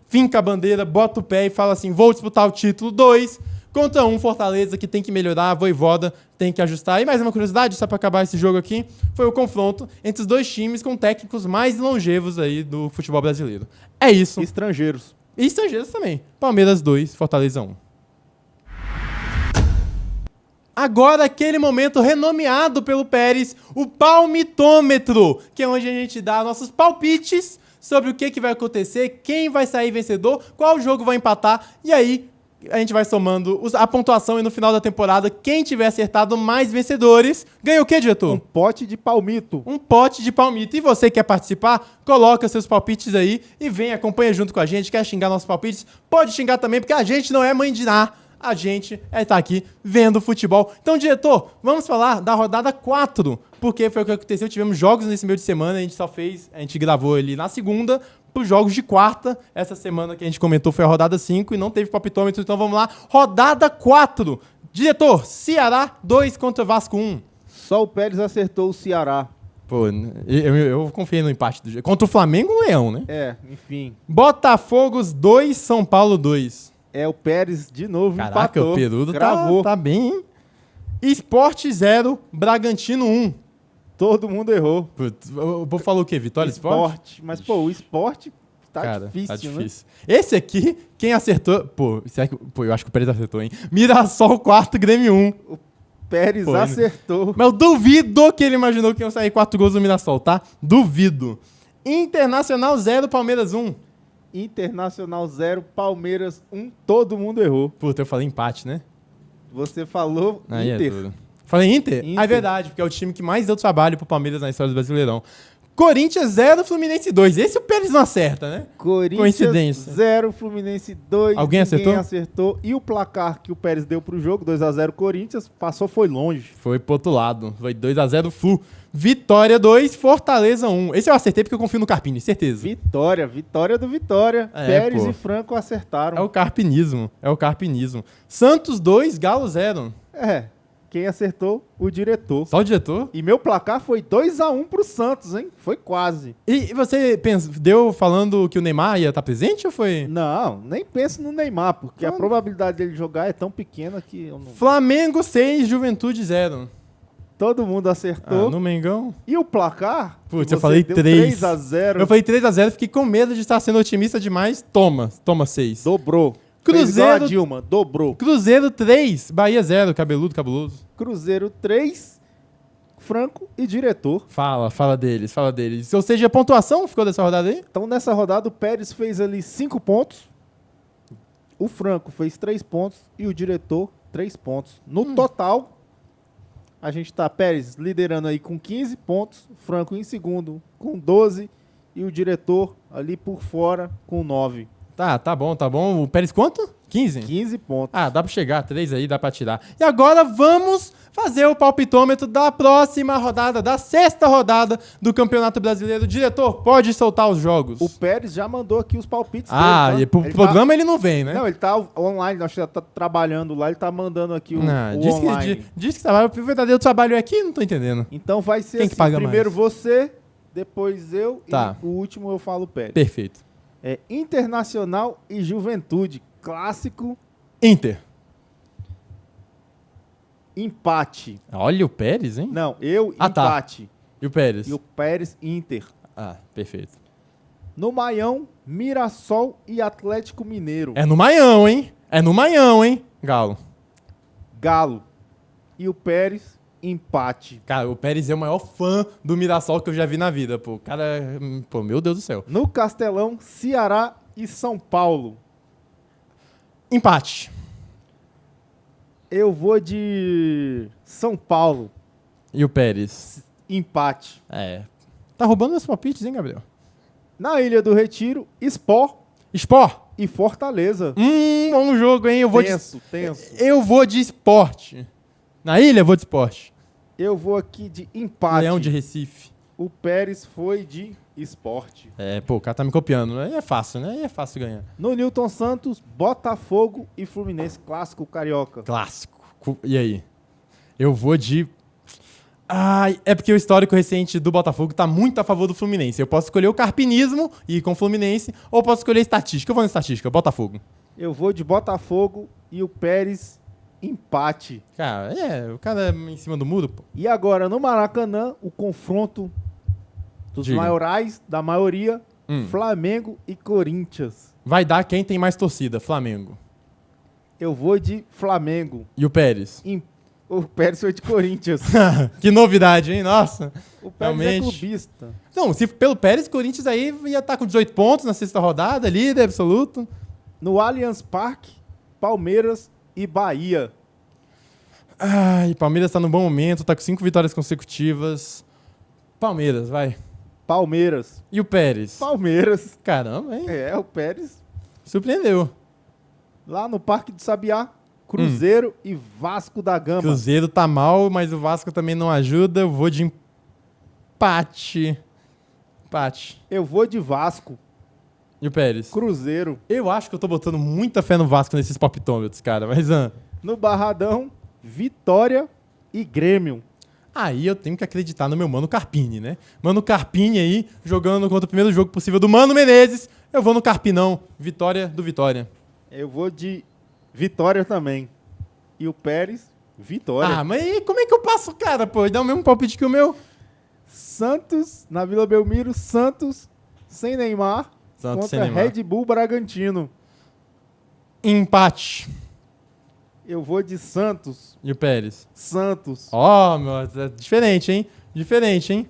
finca a bandeira, bota o pé e fala assim, vou disputar o título 2, contra um Fortaleza que tem que melhorar, a Vojvoda tem que ajustar. E mais uma curiosidade, só para acabar esse jogo aqui, foi o confronto entre os dois times com técnicos mais longevos aí do futebol brasileiro. É isso. Estrangeiros. E estrangeiros também. Palmeiras 2, Fortaleza 1. Agora, aquele momento renomeado pelo Pérez, o palmitômetro, que é onde a gente dá nossos palpites sobre o que vai acontecer, quem vai sair vencedor, qual jogo vai empatar, e aí a gente vai somando a pontuação e no final da temporada, quem tiver acertado mais vencedores, ganha o quê, diretor? Um pote de palmito. Um pote de palmito. E você quer participar? Coloca seus palpites aí e vem, acompanha junto com a gente. Quer xingar nossos palpites? Pode xingar também, porque a gente não é mãe de nada. A gente tá aqui vendo futebol. Então, diretor, vamos falar da rodada 4, porque foi o que aconteceu. Tivemos jogos nesse meio de semana, a gente gravou ali na segunda, para os jogos de quarta. Essa semana que a gente comentou foi a rodada 5 e não teve palpitômetro, então vamos lá. Rodada 4. Diretor, Ceará 2 contra Vasco 1. Só o Pérez acertou o Ceará. Pô, eu confiei no empate do jogo. Contra o Flamengo, o Leão, né? Enfim. Botafogo 2, São Paulo 2. O Pérez de novo Caraca, empatou. O Perudo tá bem, hein? Sport 0, Bragantino 1. Todo mundo errou. Putz, o povo falou o quê? Vitória Sport? Mas, pô, o Sport Tá cara, difícil, tá né? difícil. Esse aqui, quem acertou... Pô, eu acho que o Pérez acertou, hein? Mirassol 4, Grêmio 1. O Pérez Foi, né? acertou. Mas eu duvido que ele imaginou que iam sair 4 gols do Mirassol, tá? Duvido. Internacional 0, Palmeiras 1. Internacional 0, Palmeiras 1. Todo mundo errou. Puta, eu falei empate, né? Você falou Aí Inter. é duro. Falei Inter? Inter. Ah, é verdade, porque é o time que mais deu trabalho pro Palmeiras na história do Brasileirão. Corinthians 0, Fluminense 2. Esse o Pérez não acerta, né? Corinthians Coincidência. 0, Fluminense 2. Alguém acertou. E o placar que o Pérez deu pro jogo, 2-0 Corinthians, passou, foi longe. Foi pro outro lado. Foi 2-0 Flu. Vitória 2, Fortaleza 1. Esse eu acertei porque eu confio no Carpini, certeza. Vitória do Vitória. É, Pérez pô. e Franco acertaram. É o carpinismo. Santos 2, Galo 0. Quem acertou? O diretor. Só o diretor? E meu placar foi 2-1 pro Santos, hein? Foi quase. E você deu falando que o Neymar ia estar presente ou foi? Não, nem penso no Neymar, porque a Não. probabilidade dele jogar é tão pequena que eu não... Flamengo 6, Juventude 0. Todo mundo acertou. No Mengão? E o placar? Putz, que eu falei deu 3. 3-0. Eu falei 3-0, fiquei com medo de estar sendo otimista demais. Toma 6. Dobrou. Cruzeiro- Fez igual a Dilma, dobrou. Cruzeiro 3, Bahia 0, cabeludo. Cruzeiro 3, Franco e diretor. Fala deles. Ou seja, a pontuação ficou dessa rodada aí? Então, nessa rodada, o Pérez fez ali 5 pontos. O Franco fez 3 pontos e o diretor 3 pontos. No total, a gente tá, Pérez liderando aí com 15 pontos, Franco em segundo com 12 e o diretor ali por fora com 9. Tá bom. O Pérez quanto? 15? 15 pontos. Ah, dá pra chegar, 3 aí, dá pra tirar. E agora vamos fazer o palpitômetro da próxima rodada, da 6ª rodada do Campeonato Brasileiro. Diretor, pode soltar os jogos. O Pérez já mandou aqui os palpites Ah, dele, e pro programa ele não vem, né? Não, ele tá online, nós já tá trabalhando lá, ele tá mandando aqui o diz online. que trabalho, o verdadeiro trabalho é aqui, não tô entendendo. Então vai ser Quem assim, que paga primeiro mais? você, depois eu Tá. e o último eu falo o Pérez. Perfeito. É Internacional e Juventude, clássico, Inter. empate. Olha o Pérez, hein? Não, eu Ah, tá. empate. E o Pérez? E o Pérez, Inter. Ah, perfeito. No Maião, Mirassol e Atlético Mineiro. É no Maião, hein? Galo. Galo. E o Pérez, empate. Cara, o Pérez é o maior fã do Mirassol que eu já vi na vida, pô. Cara, pô, meu Deus do céu. No Castelão, Ceará e São Paulo. Empate. Eu vou de São Paulo, E o Pérez? empate. É. Tá roubando meus palpites, hein, Gabriel? Na Ilha do Retiro, Sport Sport. e Fortaleza. Bom jogo, hein? Tenso. Eu vou de esporte. Na ilha, eu vou de esporte. Eu vou aqui de empate. Leão de Recife. O Pérez foi de esporte. É, pô, o cara tá me copiando. Aí é fácil, né? Aí é fácil ganhar. No Newton Santos, Botafogo e Fluminense. Clássico carioca. Clássico. E aí? Eu vou de... Ai, é porque o histórico recente do Botafogo tá muito a favor do Fluminense. Eu posso escolher o carpinismo e ir com o Fluminense, ou posso escolher a estatística. Eu vou na estatística, Botafogo. Eu vou de Botafogo e o Pérez, empate. Cara, o cara é em cima do muro, pô. E agora, no Maracanã, o confronto dos Diga. maiorais, da maioria, Flamengo e Corinthians. Vai dar quem tem mais torcida, Flamengo. Eu vou de Flamengo. E o Pérez? O Pérez foi de Corinthians. Que novidade, hein? Nossa. O Pérez é Realmente. clubista. Não, se pelo Pérez, Corinthians aí ia estar com 18 pontos na 6ª rodada, líder absoluto. No Allianz Parque, Palmeiras e Bahia. Ai, Palmeiras tá num bom momento, tá com 5 vitórias consecutivas. Palmeiras, vai. Palmeiras. E o Pérez? Palmeiras. Caramba, hein? É, o Pérez. Surpreendeu. Lá no Parque do Sabiá, Cruzeiro e Vasco da Gama. Cruzeiro tá mal, mas o Vasco também não ajuda. Eu vou de empate. Empate. Eu vou de Vasco. E o Pérez? Cruzeiro. Eu acho que eu tô botando muita fé no Vasco nesses palpitômetros, cara. Mas No Barradão, Vitória e Grêmio. aí eu tenho que acreditar no meu Mano Carpini, né? Mano Carpini aí, jogando contra o primeiro jogo possível do Mano Menezes. Eu vou no Carpinão. Vitória do Vitória. Eu vou de Vitória também. E o Pérez, Vitória. Ah, mas aí como é que eu passo, cara? Pô, dá o mesmo palpite que o meu. Santos, na Vila Belmiro, Santos, sem Neymar. Santos sem contra Neymar. Red Bull Bragantino. Empate. Eu vou de Santos. E o Pérez? Santos. Ó, meu, é diferente, hein? Diferente, hein?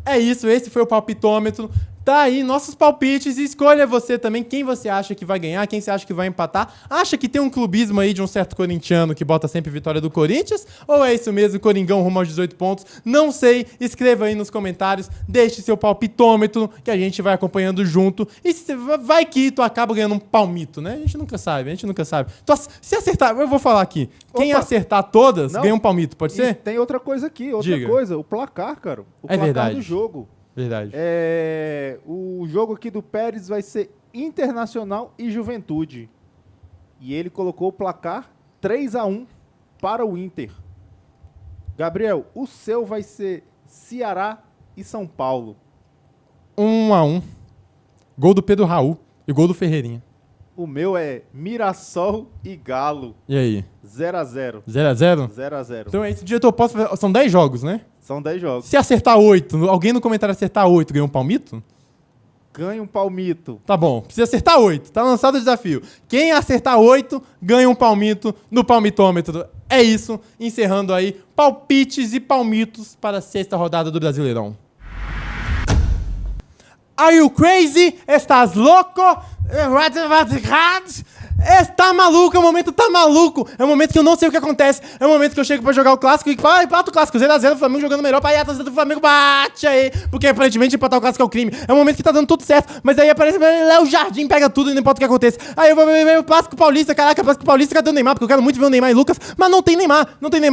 É isso, esse foi o palpitômetro. Tá aí nossos palpites e escolha você também quem você acha que vai ganhar, quem você acha que vai empatar. Acha que tem um clubismo aí de um certo corintiano que bota sempre vitória do Corinthians? Ou é isso mesmo, Coringão rumo aos 18 pontos? Não sei, escreva aí nos comentários, deixe seu palpitômetro que a gente vai acompanhando junto. E vai que tu acaba ganhando um palmito, né? A gente nunca sabe, se acertar, eu vou falar aqui, quem acertar todas ganha um palmito, pode ser? Tem outra coisa aqui, Diga. coisa, o placar, cara. O placar verdade. do jogo. Verdade. O jogo aqui do Pérez vai ser Internacional e Juventude. E ele colocou o placar 3-1 para o Inter. Gabriel, o seu vai ser Ceará e São Paulo. 1-1. Gol do Pedro Raul e gol do Ferreirinha. O meu é Mirassol e Galo. E aí? 0-0. 0-0? 0-0. Então, esse diretor, são 10 jogos, né? São 10 jogos. Se acertar 8, alguém no comentário acertar 8, ganha um palmito? Ganha um palmito. Tá bom, precisa acertar 8, tá lançado o desafio. Quem acertar 8, ganha um palmito no palmitômetro. É isso, encerrando aí palpites e palmitos para a sexta rodada do Brasileirão. Are you crazy? Estás louco? Está maluco, é o momento tá maluco. É o momento que eu não sei o que acontece. É o momento que eu chego pra jogar o clássico e empata o clássico 0x0, o Flamengo jogando melhor, aí a torcida do Flamengo bate aí, porque aparentemente empatar o clássico é o crime. É o momento que tá dando tudo certo, mas aí aparece Léo Jardim, pega tudo e não importa o que aconteça. Aí eu vou ver o clássico paulista, caraca, o clássico paulista, cadê o Neymar? Porque eu quero muito ver o Neymar e Lucas, mas não tem Neymar,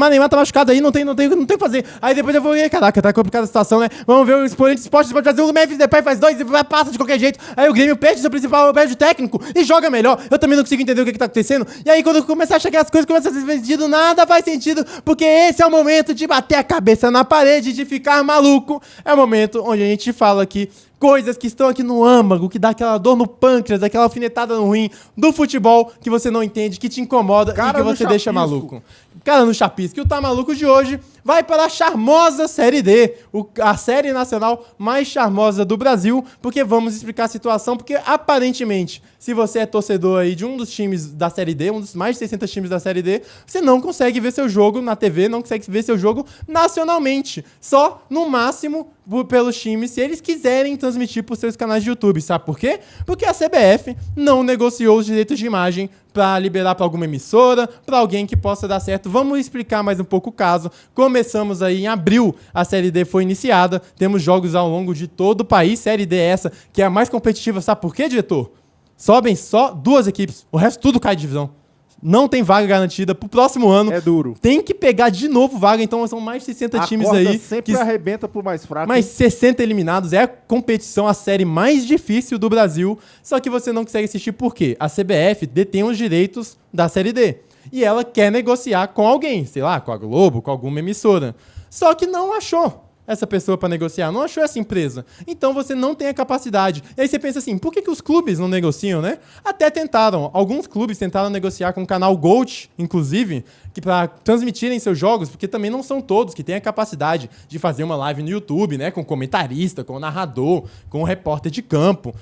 Neymar tá machucado aí, não tem o que fazer. Aí depois eu vou ver, caraca, tá complicada a situação, né? Vamos ver o Expoente Esporte, pode fazer o Memphis Depay faz 2 e passa de qualquer jeito. Aí o Grêmio perde seu principal, perde o técnico e joga melhor. Eu também não consigo entender o que tá acontecendo. E aí quando começar a chegar as coisas, começa a fazer sentido, nada faz sentido, porque esse é o momento de bater a cabeça na parede, de ficar maluco. É o momento onde a gente fala aqui coisas que estão aqui no âmago, que dá aquela dor no pâncreas, aquela alfinetada no rim do futebol que você não entende, que te incomoda e que você deixa maluco. Cara no chapisco. E o Tá Maluco de hoje vai para a charmosa Série D, a série nacional mais charmosa do Brasil, porque vamos explicar a situação, porque aparentemente, se você é torcedor aí de um dos times da Série D, um dos mais de 600 times da Série D, você não consegue ver seu jogo na TV, não consegue ver seu jogo nacionalmente. Só, no máximo, pelos times, se eles quiserem transmitir por seus canais de YouTube. Sabe por quê? Porque a CBF não negociou os direitos de imagem para liberar para alguma emissora, para alguém que possa dar certo. Vamos explicar mais um pouco o caso. Começamos aí em abril, a Série D foi iniciada, temos jogos ao longo de todo o país, Série D essa, que é a mais competitiva. Sabe por quê, diretor? Sobem só 2 equipes, o resto tudo cai de divisão. Não tem vaga garantida pro próximo ano. É duro. Tem que pegar de novo vaga, então são mais de 60 times aí. Sempre arrebenta pro mais fraco. Mais 60 eliminados. É a competição, a série mais difícil do Brasil. Só que você não consegue assistir por quê? A CBF detém os direitos da Série D. E ela quer negociar com alguém, sei lá, com a Globo, com alguma emissora. Só que não achou essa pessoa para negociar, não achou essa empresa. Então você não tem a capacidade. E aí você pensa assim, por que os clubes não negociam, né? Até tentaram. Alguns clubes tentaram negociar com o canal Gold, inclusive, que para transmitirem seus jogos, porque também não são todos que têm a capacidade de fazer uma live no YouTube, né? Com comentarista, com narrador, com repórter de campo.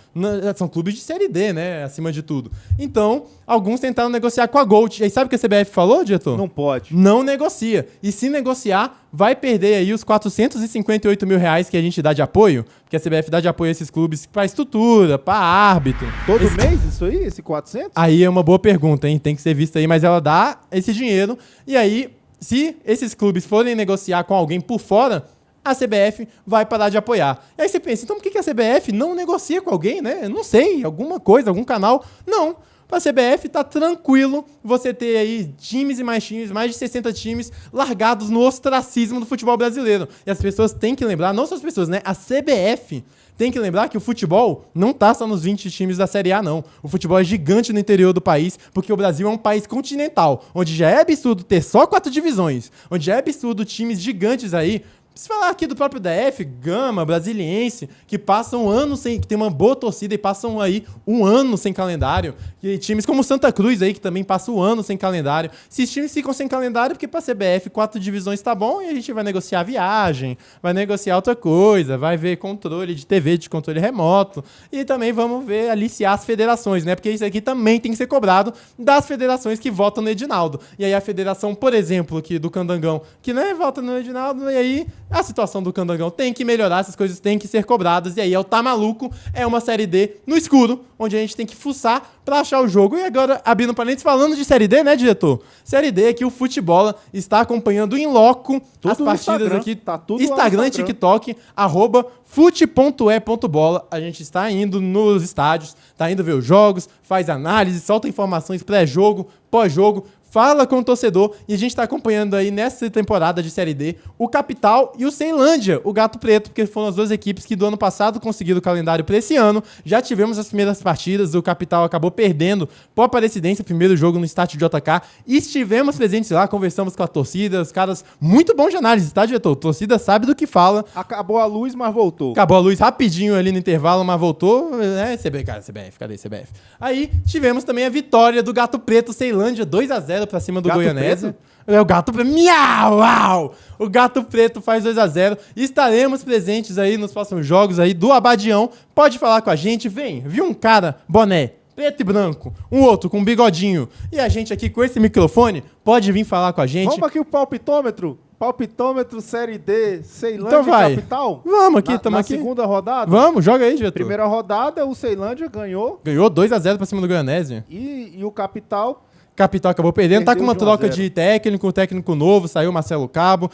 São clubes de Série D, né? Acima de tudo. Então, alguns tentaram negociar com a Gold. E aí sabe o que a CBF falou, diretor? Não pode. Não negocia. E se negociar, vai perder aí os R$458 mil que a gente dá de apoio, porque a CBF dá de apoio a esses clubes para estrutura, para árbitro. Todo mês isso aí? Esse 400? Aí é uma boa pergunta, hein? Tem que ser visto aí, mas ela dá esse dinheiro. E aí, se esses clubes forem negociar com alguém por fora, a CBF vai parar de apoiar. E aí você pensa, então por que a CBF não negocia com alguém, né? Eu não sei, alguma coisa, algum canal. Não. Para a CBF tá tranquilo você ter aí times e mais times, mais de 60 times largados no ostracismo do futebol brasileiro. E as pessoas têm que lembrar, não só as pessoas, né? A CBF tem que lembrar que o futebol não tá só nos 20 times da Série A, não. O futebol é gigante no interior do país, porque o Brasil é um país continental, onde já é absurdo ter só 4 divisões, onde já é absurdo times gigantes aí Se falar aqui do próprio DF, Gama, Brasiliense, que passam anos sem... que tem uma boa torcida e passam aí um ano sem calendário. E times como Santa Cruz aí, que também passa um ano sem calendário. Esses times ficam sem calendário porque pra CBF 4 divisões tá bom e a gente vai negociar viagem, vai negociar outra coisa, vai ver controle de TV, de controle remoto. E também vamos ver aliciar as federações, né? Porque isso aqui também tem que ser cobrado das federações que votam no Edinaldo. E aí a federação, por exemplo, aqui do Candangão, que não vota no Edinaldo, e aí a situação do Candangão tem que melhorar, essas coisas têm que ser cobradas. E aí é o Tá Maluco, é uma Série D no escuro, onde a gente tem que fuçar pra achar o jogo. E agora, abrindo parênteses, falando de Série D, né, diretor? Série D, que o Futebola está acompanhando em loco as partidas aqui. Tá tudo Instagram e TikTok, @fute.e.bola. A gente está indo nos estádios, tá indo ver os jogos, faz análise, solta informações pré-jogo, pós-jogo, fala com o torcedor, e a gente tá acompanhando aí nessa temporada de Série D o Capital e o Ceilândia, o Gato Preto, porque foram as duas equipes que do ano passado conseguiram o calendário para esse ano. Já tivemos as primeiras partidas, o Capital acabou perdendo por Aparecidense, primeiro jogo no estádio JK, e estivemos presentes lá, conversamos com a torcida, os caras muito bons de análise, tá, diretor? A torcida sabe do que fala. Acabou a luz, mas voltou. Acabou a luz rapidinho ali no intervalo, mas voltou, né? CBF, cadê CBF? Aí tivemos também a vitória do Gato Preto, Ceilândia, 2-0 pra cima do Gato Goianésia. Preto? É o Gato Preto. Miau! Uau! O Gato Preto faz 2-0. Estaremos presentes aí nos próximos jogos aí do Abadião. Pode falar com a gente. Vem, viu um cara, boné, preto e branco, um outro com bigodinho. E a gente aqui com esse microfone pode vir falar com a gente. Vamos aqui o palpitômetro. Palpitômetro Série D, Ceilândia Então vai. e Capital. Vamos aqui, estamos aqui. Na segunda rodada. Vamos, joga aí, diretor. Primeira rodada, o Ceilândia ganhou. Ganhou 2-0 pra cima do Goianésia. E o Capital... Capital acabou perdendo, tá com uma Perdeu de 1 a troca 0. de técnico novo, saiu o Marcelo Cabo,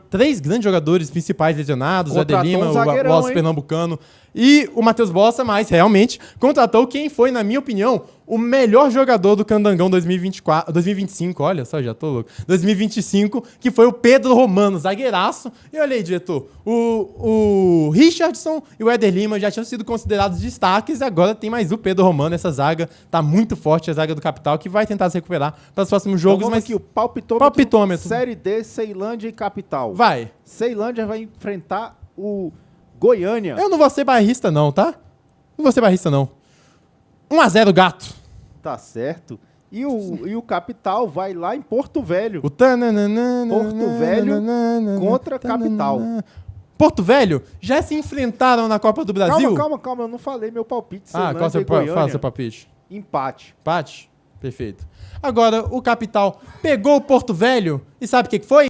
3 grandes jogadores principais lesionados, o Éder Contratou Lima, um o zagueirão, Wallace hein? Pernambucano e o Matheus Bossa, mas realmente contratou quem foi, na minha opinião, o melhor jogador do Candangão 2025, olha só, já tô louco, 2025, que foi o Pedro Romano, zagueiraço. E olha aí, diretor, o Richardson e o Éder Lima já tinham sido considerados destaques, e agora tem mais o Pedro Romano, essa zaga tá muito forte, a zaga do Capital, que vai tentar se recuperar para os próximos jogos. Então vamos Mas aqui, o palpitômetro, palpitômetro. Série D, Ceilândia e Capital. Vai. Ceilândia vai enfrentar o Goiânia. Eu não vou ser bairrista não, tá? Não vou ser bairrista não. 1-0 Gato. Tá certo. E o Capital vai lá em Porto Velho. O tananana, Porto Velho contra tananana. Capital. Porto Velho já se enfrentaram na Copa do Brasil? Calma, eu não falei meu palpite. Qual Ceilândia seu, e Goiânia. fala seu palpite? Empate. Empate? Perfeito. Agora, o Capital pegou o Porto Velho e sabe o que foi?